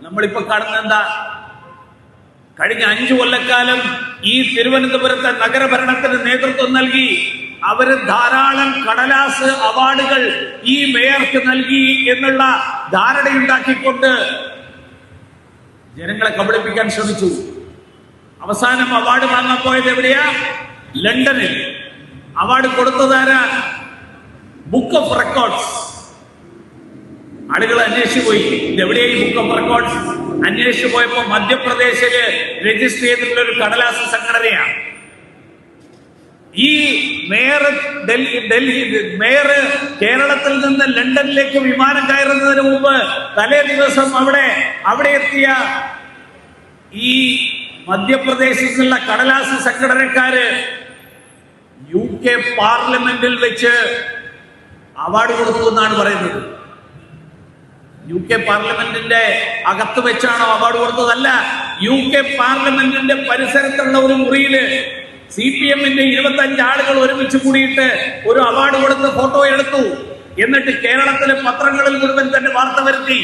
നമ്മളിപ്പോ കാണുന്ന എന്താ? കഴിഞ്ഞ 5 കൊല്ലക്കാലം ഈ തിരുവനന്തപുരത്തെ നഗരഭരണത്തിന് നേതൃത്വം നൽകി അവര് ധാരാളം കടലാസ് അവാർഡുകൾ ഈ മേയർക്ക് നൽകി എന്നുള്ള ധാരണയുണ്ടാക്കിക്കൊണ്ട് ജനങ്ങളെ കബളിപ്പിക്കാൻ ശ്രമിച്ചു. അവസാനം അവാർഡ് വാങ്ങാൻ പോയത് എവിടെയാ? ലണ്ടനിൽ. അവാർഡ് കൊടുത്തതാരാ? Book of records. ആളുകൾ അന്വേഷിച്ചു പോയി, ഇതെവിടെയായി ബുക്ക് ഓഫ് റെക്കോർഡ്സ്? അന്വേഷിച്ചു പോയപ്പോ മധ്യപ്രദേശില് രജിസ്റ്റർ ചെയ്തിട്ടുള്ള ഒരു കടലാസ് സംഘടനയാണ്. ഈ മേയർ കേരളത്തിൽ നിന്ന് ലണ്ടനിലേക്ക് വിമാനം കയറുന്നതിന് മുമ്പ് തലേ ദിവസം അവിടെ എത്തിയ ഈ മധ്യപ്രദേശിലുള്ള കടലാസ് സംഘടനക്കാര് UK പാർലമെന്റിൽ വെച്ച് അവാർഡ് കൊടുത്തു എന്നാണ് പറയുന്നത്. UK പാർലമെന്റിന്റെ അകത്ത് വെച്ചാണോ അവാർഡ് കൊടുത്തതല്ല. UK പാർലമെന്റിന്റെ പരിസരത്തുള്ള ഒരു മുറിയില് CPMന്റെ 25 ആളുകൾ ഒരുമിച്ച് കൂടിയിട്ട് ഒരു അവാർഡ് കൊടുത്ത് ഫോട്ടോ എടുത്തു. എന്നിട്ട് കേരളത്തിലെ പത്രങ്ങളിൽ മുഴുവൻ തന്നെ വാർത്ത വരുത്തി.